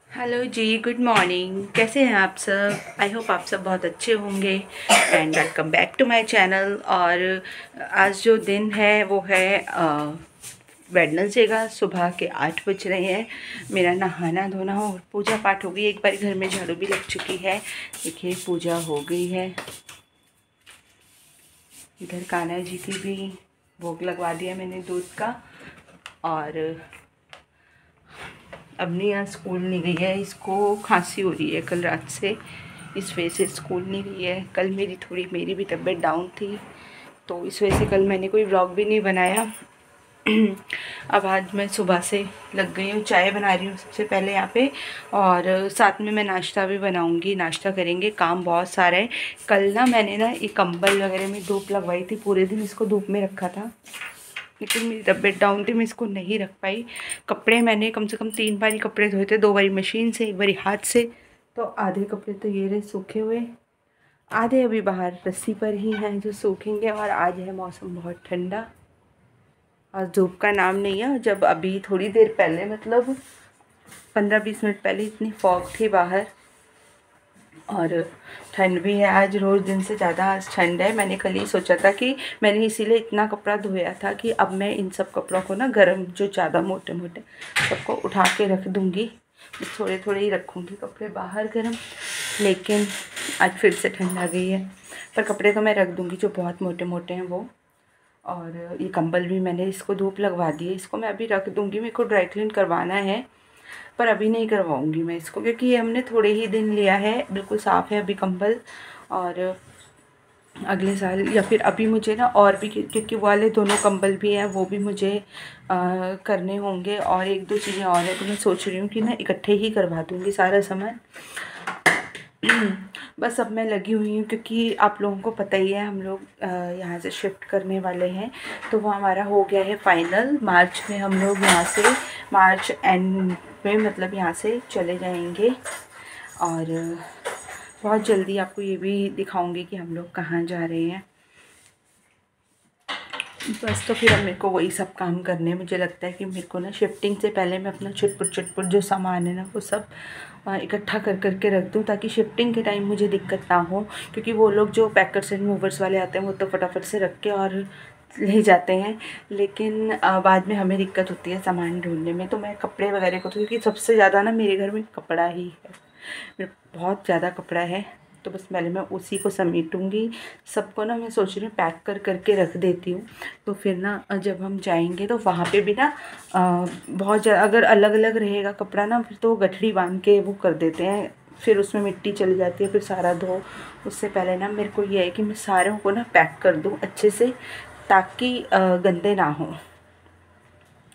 Hello जी, good morning. कैसे हैं आप सब? आई होप आप सब बहुत अच्छे होंगे and welcome back to my channel. और आज जो दिन है वो है वेडनेसडे का। सुबह के 8 बज रहे हैं। मेरा नहाना धोना और पूजा पाठ हो गई। एक बार घर में झाड़ू भी लग चुकी है। देखिए पूजा हो गई है। इधर कान्हा जी की भी भोग लगवा दिया मैंने दूध का। और अवनी आज स्कूल नहीं गई है। इसको खांसी हो रही है कल रात से, इस वजह से स्कूल नहीं गई है। कल मेरी भी तबीयत डाउन थी, तो इस वजह से कल मैंने कोई व्लॉग भी नहीं बनाया। अब आज मैं सुबह से लग गई हूँ, चाय बना रही हूँ सबसे पहले यहाँ पे, और साथ में मैं नाश्ता भी बनाऊँगी। नाश्ता करेंगे, काम बहुत सारा है। कल ना मैंने ना ये कंबल वगैरह में धूप लगवाई थी, पूरे दिन इसको धूप में रखा था, लेकिन मेरी तबीयत डाउन थी, मैं इसको नहीं रख पाई। कपड़े मैंने कम से कम 3 बारी कपड़े धोए थे, 2 बारी मशीन से, 1 बारी हाथ से। तो आधे कपड़े तो ये रहे सूखे हुए, आधे अभी बाहर रस्सी पर ही हैं जो सूखेंगे। और आज है मौसम बहुत ठंडा, आज धूप का नाम नहीं है। जब अभी थोड़ी देर पहले, मतलब 15-20 मिनट पहले इतनी फॉग थी बाहर, और ठंड भी है आज। रोज़ दिन से ज़्यादा आज ठंड है। मैंने कल ही सोचा था कि मैंने इसीलिए इतना कपड़ा धोया था कि अब मैं इन सब कपड़ों को ना गर्म, जो ज़्यादा मोटे मोटे, सबको उठा के रख दूँगी। थोड़े थोड़े ही रखूँगी कपड़े बाहर गर्म, लेकिन आज फिर से ठंड आ गई है। पर कपड़े तो मैं रख दूँगी जो बहुत मोटे मोटे हैं वो। और ये कंबल भी मैंने इसको धूप लगवा दी है, इसको मैं अभी रख दूँगी। मेरे को ड्राई क्लीन करवाना है, पर अभी नहीं करवाऊँगी मैं इसको, क्योंकि ये हमने थोड़े ही दिन लिया है। बिल्कुल साफ़ है अभी कंबल। और अगले साल या फिर अभी मुझे ना और भी, क्योंकि वो वाले दोनों कंबल भी हैं, वो भी मुझे करने होंगे। और 1-2 चीज़ें और हैं, तो मैं सोच रही हूँ कि ना इकट्ठे ही करवा दूँगी सारा सामान। बस अब मैं लगी हुई हूँ, क्योंकि आप लोगों को पता ही है हम लोग यहाँ से शिफ्ट करने वाले हैं। तो वो हमारा हो गया है फाइनल। मार्च में हम लोग यहाँ से, मार्च एंड में मतलब यहाँ से चले जाएंगे। और बहुत जल्दी आपको ये भी दिखाऊंगी कि हम लोग कहाँ जा रहे हैं। बस तो फिर अब मेरे को वही सब काम करने, मुझे लगता है कि मेरे को ना शिफ्टिंग से पहले मैं अपना चुटपुट जो सामान है ना वो सब इकट्ठा कर करके रख दूँ, ताकि शिफ्टिंग के टाइम मुझे दिक्कत ना हो। क्योंकि वो लोग जो पैकर्स एंड मूवर्स वाले आते हैं वो तो फटाफट से रख के और ले जाते हैं, लेकिन बाद में हमें दिक्कत होती है सामान ढूंढने में। तो मैं कपड़े वगैरह को तो, क्योंकि सबसे ज़्यादा ना मेरे घर में कपड़ा ही है, मेरे बहुत ज़्यादा कपड़ा है। तो बस पहले मैं उसी को समेटूँगी। सबको ना मैं सोच रही हूँ पैक कर करके रख देती हूँ, तो फिर ना जब हम जाएंगे तो वहाँ पे भी ना बहुत ज़्यादा, अगर अलग अलग रहेगा कपड़ा ना, फिर तो गठरी बांध के वो कर देते हैं, फिर उसमें मिट्टी चली जाती है, फिर सारा धो। उससे पहले ना मेरे को ये है कि मैं सारों को ना पैक कर दूँ अच्छे से, ताकि गंदे ना हों।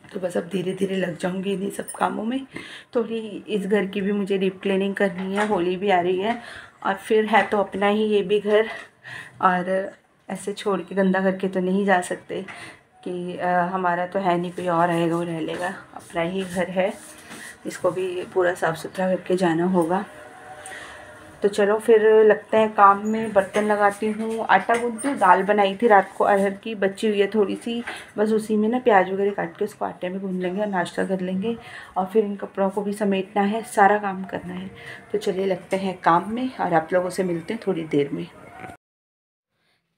तो बस अब धीरे धीरे लग जाऊंगी इन्हीं सब कामों में। थोड़ी इस घर की भी मुझे डीप क्लीनिंग करनी है, होली भी आ रही है, और फिर है तो अपना ही ये भी घर, और ऐसे छोड़ के गंदा करके तो नहीं जा सकते कि हमारा तो है नहीं, कोई और आएगा वो रह लेगा। अपना ही घर है, इसको भी पूरा साफ़ सुथरा करके जाना होगा। तो चलो फिर लगते हैं काम में। बर्तन लगाती हूँ, आटा गूँथती हूँ। दाल बनाई थी रात को अरहर की, बची हुई है थोड़ी सी, बस उसी में ना प्याज वगैरह काट के उसको आटे में गूँथ लेंगे और नाश्ता कर लेंगे। और फिर इन कपड़ों को भी समेटना है, सारा काम करना है। तो चलिए लगते हैं काम में, और आप लोगों से मिलते हैं थोड़ी देर में।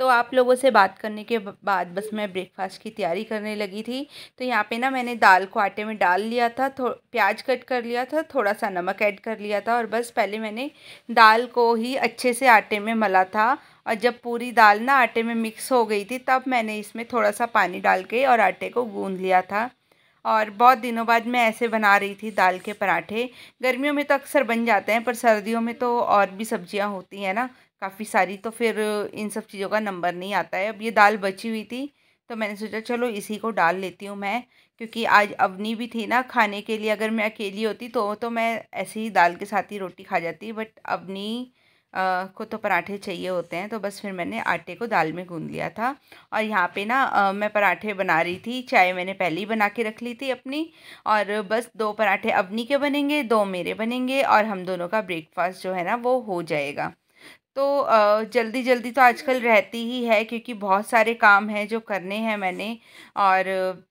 तो आप लोगों से बात करने के बाद बस मैं ब्रेकफास्ट की तैयारी करने लगी थी। तो यहाँ पे ना मैंने दाल को आटे में डाल लिया था, प्याज कट कर लिया था, थोड़ा सा नमक ऐड कर लिया था, और बस पहले मैंने दाल को ही अच्छे से आटे में मला था। और जब पूरी दाल ना आटे में मिक्स हो गई थी, तब मैंने इसमें थोड़ा सा पानी डाल के और आटे को गूँध लिया था। और बहुत दिनों बाद मैं ऐसे बना रही थी दाल के पराठे। गर्मियों में तो अक्सर बन जाते हैं, पर सर्दियों में तो और भी सब्जियां होती हैं ना काफ़ी सारी, तो फिर इन सब चीज़ों का नंबर नहीं आता है। अब ये दाल बची हुई थी, तो मैंने सोचा चलो इसी को डाल लेती हूँ मैं, क्योंकि आज अवनी भी थी ना खाने के लिए। अगर मैं अकेली होती तो मैं ऐसे ही दाल के साथ ही रोटी खा जाती, बट अवनी को तो पराठे चाहिए होते हैं। तो बस फिर मैंने आटे को दाल में गूँध लिया था। और यहाँ पे ना मैं पराठे बना रही थी। चाय मैंने पहले ही बना के रख ली थी अपनी, और बस 2 पराठे अवनी के बनेंगे, 2 मेरे बनेंगे, और हम दोनों का ब्रेकफास्ट जो है ना वो हो जाएगा। तो जल्दी जल्दी तो आजकल रहती ही है, क्योंकि बहुत सारे काम हैं जो करने हैं मैंने, और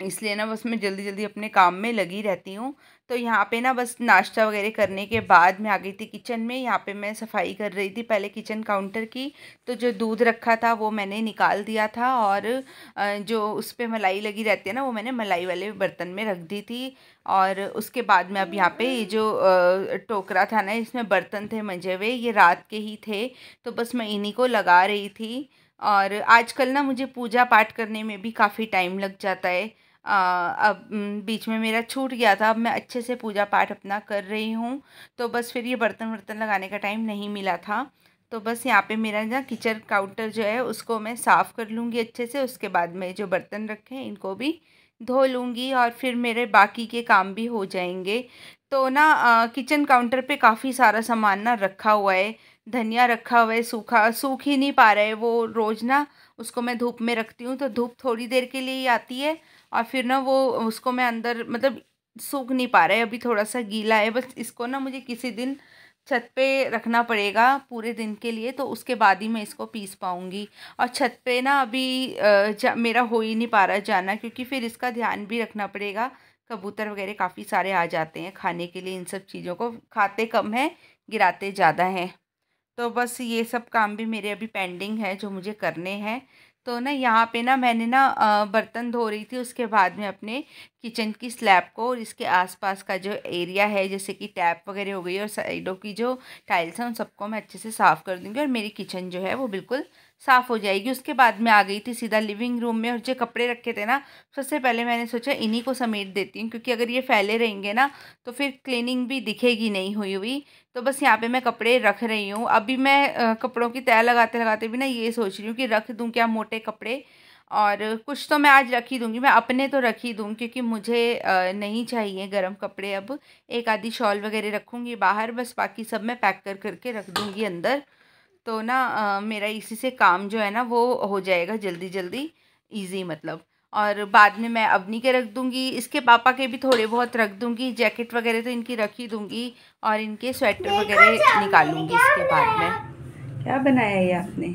इसलिए ना बस मैं जल्दी जल्दी अपने काम में लगी रहती हूँ। तो यहाँ पे ना बस नाश्ता वगैरह करने के बाद मैं आ गई थी किचन में। यहाँ पे मैं सफाई कर रही थी पहले किचन काउंटर की। तो जो दूध रखा था वो मैंने निकाल दिया था, और जो उस पर मलाई लगी रहती है ना, वो मैंने मलाई वाले बर्तन में रख दी थी। और उसके बाद में अब यहाँ पे ये जो टोकरा था ना, इसमें बर्तन थे मंजे हुए, ये रात के ही थे, तो बस मैं इन्हीं को लगा रही थी। और आजकल ना मुझे पूजा पाठ करने में भी काफ़ी टाइम लग जाता है। अब बीच में मेरा छूट गया था, अब मैं अच्छे से पूजा पाठ अपना कर रही हूँ, तो बस फिर ये बर्तन वर्तन लगाने का टाइम नहीं मिला था। तो बस यहाँ पे मेरा ना किचन काउंटर जो है उसको मैं साफ़ कर लूँगी अच्छे से। उसके बाद में जो बर्तन रखे हैं इनको भी धो लूँगी, और फिर मेरे बाकी के काम भी हो जाएंगे। तो ना किचन काउंटर पे काफ़ी सारा सामान ना रखा हुआ है। धनिया रखा हुआ है, सूख ही नहीं पा रहा है वो। रोज़ ना उसको मैं धूप में रखती हूँ, तो धूप थोड़ी देर के लिए ही आती है, और फिर ना वो उसको मैं अंदर मतलब सूख नहीं पा रहा है, अभी थोड़ा सा गीला है। बस इसको ना मुझे किसी दिन छत पे रखना पड़ेगा पूरे दिन के लिए, तो उसके बाद ही मैं इसको पीस पाऊँगी। और छत पे ना अभी मेरा हो ही नहीं पा रहा जाना, क्योंकि फिर इसका ध्यान भी रखना पड़ेगा। कबूतर वगैरह काफ़ी सारे आ जाते हैं खाने के लिए, इन सब चीज़ों को खाते कम हैं, गिराते ज़्यादा हैं। तो बस ये सब काम भी मेरे अभी पेंडिंग है जो मुझे करने हैं। तो ना यहाँ पे ना मैंने ना बर्तन धो रही थी, उसके बाद में अपने किचन की स्लैब को और इसके आसपास का जो एरिया है, जैसे कि टैप वगैरह हो गई और साइडों की जो टाइल्स हैं, उन सबको मैं अच्छे से साफ़ कर दूँगी, और मेरी किचन जो है वो बिल्कुल साफ़ हो जाएगी। उसके बाद मैं आ गई थी सीधा लिविंग रूम में, और जो कपड़े रखे थे ना, सबसे पहले मैंने सोचा इन्हीं को समेट देती हूँ, क्योंकि अगर ये फैले रहेंगे ना तो फिर क्लीनिंग भी दिखेगी नहीं हुई हुई। तो बस यहाँ पे मैं कपड़े रख रही हूँ। अभी मैं कपड़ों की तह लगाते लगाते भी ना ये सोच रही हूँ कि रख दूँ क्या मोटे कपड़े, और कुछ तो मैं आज रख ही दूँगी। मैं अपने तो रख ही दूँ, क्योंकि मुझे नहीं चाहिए गर्म कपड़े अब। एक आधी शॉल वगैरह रखूँगी बाहर, बस बाकी सब मैं पैक कर करके रख दूँगी अंदर। तो ना मेरा इसी से काम जो है ना वो हो जाएगा जल्दी जल्दी ईज़ी मतलब। और बाद में मैं अवनी के रख दूँगी, इसके पापा के भी थोड़े बहुत रख दूँगी, जैकेट वगैरह तो इनकी रख ही दूँगी, और इनके स्वेटर वगैरह निकालूँगी इसके बाद में। क्या बनाया है आपने?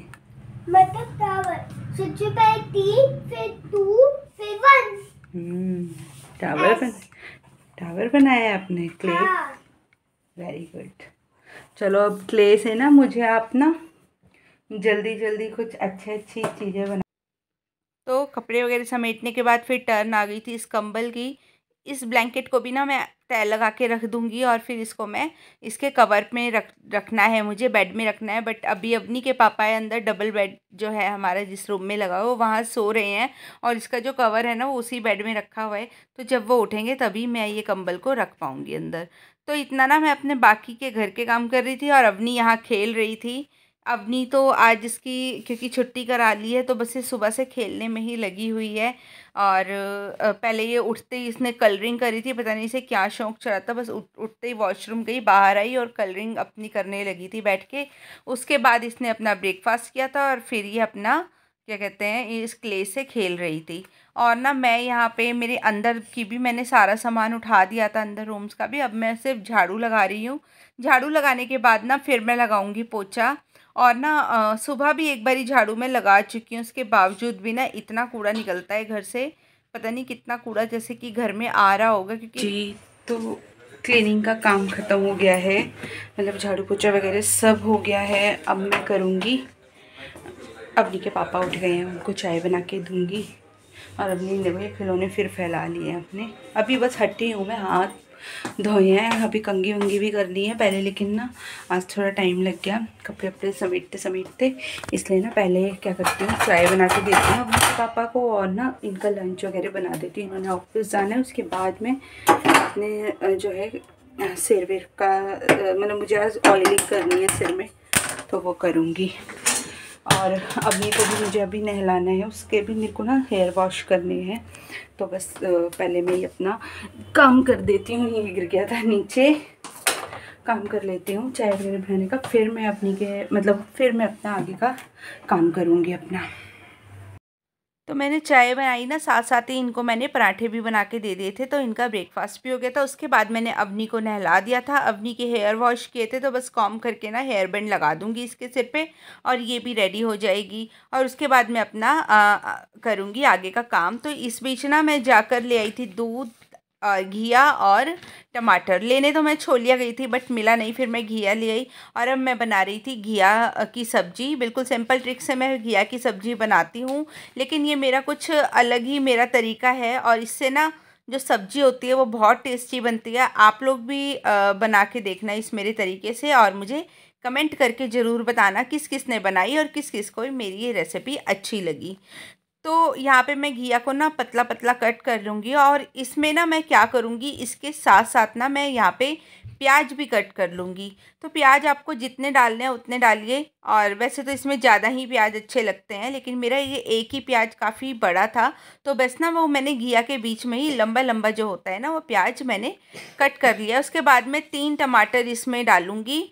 मतलब टावर, सबसे पहले 3 फिर 2 फिर 1। टावर बनाया है आपने क्ले? हाँ। Very good. चलो अब क्ले से ना मुझे आप ना जल्दी जल्दी कुछ अच्छी चीज़ें बना। तो कपड़े वगैरह समेटने के बाद फिर टर्न आ गई थी इस कंबल की। इस ब्लैंकेट को भी ना मैं तय लगा के रख दूँगी, और फिर इसको मैं इसके कवर में रखना है, मुझे बेड में रखना है। बट अभी अवनी के पापा है अंदर, डबल बेड जो है हमारा जिस रूम में लगा हो वहाँ सो रहे हैं, और इसका जो कवर है ना वो उसी बेड में रखा हुआ है। तो जब वो उठेंगे तभी मैं ये कंबल को रख पाऊँगी अंदर। तो इतना ना मैं अपने बाकी के घर के काम कर रही थी, और अवनी यहाँ खेल रही थी। अवनी तो आज इसकी क्योंकि छुट्टी करा ली है, तो बस ये सुबह से खेलने में ही लगी हुई है। और पहले ये उठते ही इसने कलरिंग करी थी, पता नहीं इसे क्या शौक़ चढ़ा था, बस उठते ही वॉशरूम गई, बाहर आई और कलरिंग अपनी करने लगी थी बैठ के। उसके बाद इसने अपना ब्रेकफास्ट किया था, और फिर ये अपना क्या कहते हैं इस क्ले से खेल रही थी। और ना मैं यहाँ पे मेरे अंदर की भी मैंने सारा सामान उठा दिया था, अंदर रूम्स का भी। अब मैं सिर्फ झाड़ू लगा रही हूँ। झाड़ू लगाने के बाद ना फिर मैं लगाऊंगी पोछा। और ना सुबह भी एक बारी झाड़ू में लगा चुकी हूँ, उसके बावजूद भी ना इतना कूड़ा निकलता है घर से, पता नहीं कितना कूड़ा जैसे कि घर में आ रहा होगा। क्योंकि जी तो क्लीनिंग का काम ख़त्म हो गया है, मतलब झाड़ू पोछा वगैरह सब हो गया है। अब मैं करूँगी, अवनी के पापा उठ गए हैं, उनको चाय बना के दूँगी। और अवनी ने खिलौने फिर फैला लिए हैं अपने। अभी बस हटी हूँ मैं, हाथ धोए हैं, अभी कंघी वंगी भी कर ली है पहले, लेकिन ना आज थोड़ा टाइम लग गया कपड़े वपड़े समेटते, इसलिए ना पहले क्या करती हूँ चाय बना के देती हूँ अपने पापा को, और ना इनका लंच वगैरह बना देती हूँ। इन्होंने ऑफिस जाना है, उसके बाद में अपने जो है सिर वेर का मतलब मुझे आज ऑयलिंग करनी है सिर में, तो वो करूँगी। और अभी को भी मुझे अभी नहलाना है, उसके भी मेरे को ना हेयर वॉश करने हैं। तो बस पहले मैं ये अपना काम कर देती हूँ, ये गिर गया था नीचे, काम कर लेती हूँ चाय वगैरह बनाने का, फिर मैं अपनी के मतलब फिर मैं अपना आगे का काम करूँगी अपना। तो मैंने चाय बनाई ना, साथ साथ ही इनको मैंने पराठे भी बना के दे दिए थे, तो इनका ब्रेकफास्ट भी हो गया था। उसके बाद मैंने अवनी को नहला दिया था, अवनी के हेयर वॉश किए थे, तो बस कॉम करके ना हेयर बैंड लगा दूंगी इसके सिर पे, और ये भी रेडी हो जाएगी। और उसके बाद मैं अपना करूँगी आगे का काम। तो इस बीच ना मैं जाकर ले आई थी दूध घिया और टमाटर। लेने तो मैं छोलिया गई थी बट मिला नहीं, फिर मैं घिया ले आई और अब मैं बना रही थी घिया की सब्ज़ी। बिल्कुल सिंपल ट्रिक से मैं घिया की सब्ज़ी बनाती हूँ, लेकिन ये मेरा कुछ अलग ही मेरा तरीका है और इससे ना जो सब्ज़ी होती है वो बहुत टेस्टी बनती है। आप लोग भी बना के देखना इस मेरे तरीके से और मुझे कमेंट करके ज़रूर बताना किस किस ने बनाई और किस किस को मेरी ये रेसिपी अच्छी लगी। तो यहाँ पे मैं घिया को ना पतला पतला कट कर लूँगी और इसमें ना मैं क्या करूँगी, इसके साथ साथ ना मैं यहाँ पे प्याज भी कट कर लूँगी। तो प्याज आपको जितने डालने हैं उतने डालिए, और वैसे तो इसमें ज़्यादा ही प्याज अच्छे लगते हैं, लेकिन मेरा ये एक ही प्याज काफ़ी बड़ा था तो बस ना वो मैंने घिया के बीच में ही लंबा लंबा जो होता है ना वो प्याज मैंने कट कर लिया। उसके बाद में 3 टमाटर इसमें डालूँगी।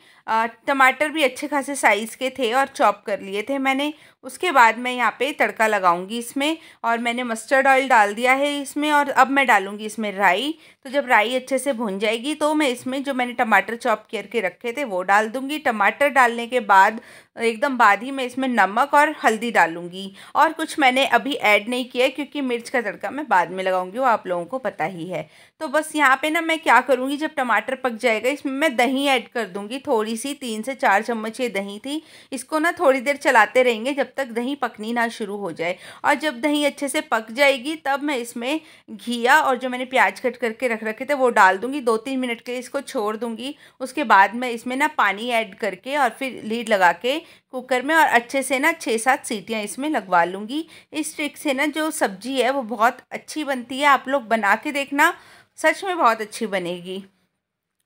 टमाटर भी अच्छे खासे साइज़ के थे और चॉप कर लिए थे मैंने। उसके बाद मैं यहाँ पे तड़का लगाऊंगी इसमें, और मैंने मस्टर्ड ऑयल डाल दिया है इसमें और अब मैं डालूंगी इसमें राई। तो जब राई अच्छे से भुन जाएगी तो मैं इसमें जो मैंने टमाटर चॉप करके रखे थे वो डाल दूंगी। टमाटर डालने के बाद एकदम बाद ही मैं इसमें नमक और हल्दी डालूंगी, और कुछ मैंने अभी ऐड नहीं किया क्योंकि मिर्च का तड़का मैं बाद में लगाऊंगी, वो आप लोगों को पता ही है। तो बस यहाँ पे ना मैं क्या करूँगी, जब टमाटर पक जाएगा इसमें मैं दही ऐड कर दूँगी। थोड़ी सी 3 से 4 चम्मच ये दही थी। इसको ना थोड़ी देर चलाते रहेंगे जब तक दही पकनी ना शुरू हो जाए, और जब दही अच्छे से पक जाएगी तब मैं इसमें घिया और जो मैंने प्याज कट करके रख रखे थे वो डाल दूँगी। 2-3 मिनट के लिए इसको छोड़ दूँगी। उसके बाद मैं इसमें ना पानी ऐड करके और फिर लीड लगा के कुकर में और अच्छे से ना 6-7 सीटियाँ इसमें लगवा लूँगी। इस ट्रिक से ना जो सब्ज़ी है वो बहुत अच्छी बनती है। आप लोग बना के देखना, सच में बहुत अच्छी बनेगी।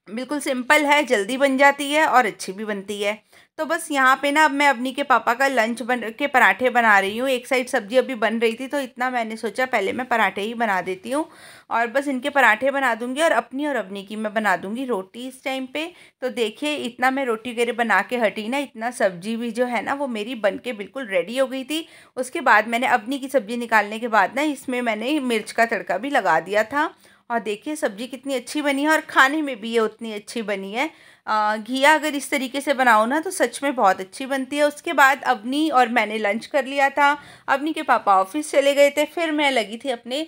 बिल्कुल सिंपल है, जल्दी बन जाती है और अच्छी भी बनती है। तो बस यहाँ पे ना अब मैं अवनी के पापा का लंच बन के पराठे बना रही हूँ। एक साइड सब्ज़ी अभी बन रही थी तो इतना मैंने सोचा पहले मैं पराठे ही बना देती हूँ, और बस इनके पराठे बना दूँगी और अपनी और अवनी की मैं बना दूँगी रोटी इस टाइम पे। तो देखिए इतना मैं रोटी वगैरह बना के हटी ना, इतना सब्ज़ी भी जो है ना वो मेरी बन के बिल्कुल रेडी हो गई थी। उसके बाद मैंने अवनी की सब्ज़ी निकालने के बाद ना इसमें मैंने मिर्च का तड़का भी लगा दिया था, और देखिए सब्ज़ी कितनी अच्छी बनी है और खाने में भी ये उतनी अच्छी बनी है। घिया अगर इस तरीके से बनाओ ना तो सच में बहुत अच्छी बनती है। उसके बाद अवनी और मैंने लंच कर लिया था। अवनी के पापा ऑफिस चले गए थे, फिर मैं लगी थी अपने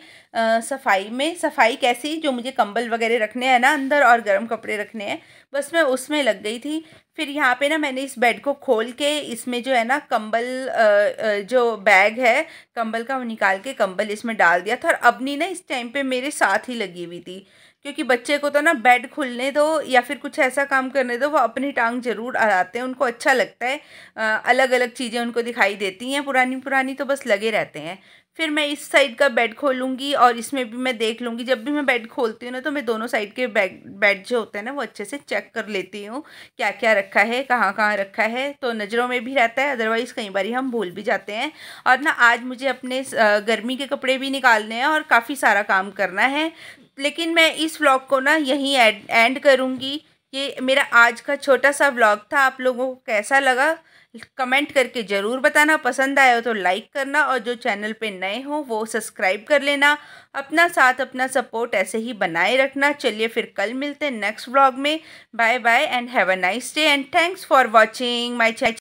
सफाई में। सफाई कैसी, जो मुझे कंबल वगैरह रखने हैं ना अंदर और गर्म कपड़े रखने हैं, बस मैं उसमें लग गई थी। फिर यहाँ पे ना मैंने इस बेड को खोल के इसमें जो है ना कंबल जो बैग है कंबल का वो निकाल के कंबल इसमें डाल दिया था, और अवनी ना इस टाइम पे मेरे साथ ही लगी हुई थी, क्योंकि बच्चे को तो ना बेड खुलने दो या फिर कुछ ऐसा काम करने दो वो अपनी टांग जरूर अड़ाते हैं, उनको अच्छा लगता है। अलग अलग चीज़ें उनको दिखाई देती हैं पुरानी पुरानी, तो बस लगे रहते हैं। फिर मैं इस साइड का बेड खोलूँगी और इसमें भी मैं देख लूँगी। जब भी मैं बेड खोलती हूँ ना तो मैं दोनों साइड के बेड जो होते हैं ना वो अच्छे से चेक कर लेती हूँ, क्या क्या रखा है, कहाँ कहाँ रखा है, तो नज़रों में भी रहता है। अदरवाइज़ कई बार हम भूल भी जाते हैं। और ना आज मुझे अपने गर्मी के कपड़े भी निकालने हैं और काफ़ी सारा काम करना है, लेकिन मैं इस व्लॉग को ना यहीं एंड करूँगी। ये मेरा आज का छोटा सा व्लॉग था। आप लोगों को कैसा लगा कमेंट करके ज़रूर बताना। पसंद आया हो तो लाइक करना, और जो चैनल पे नए हो वो सब्सक्राइब कर लेना। अपना साथ अपना सपोर्ट ऐसे ही बनाए रखना। चलिए फिर कल मिलते हैं नेक्स्ट व्लॉग में। Bye bye and have a nice day and thanks for watching my channel.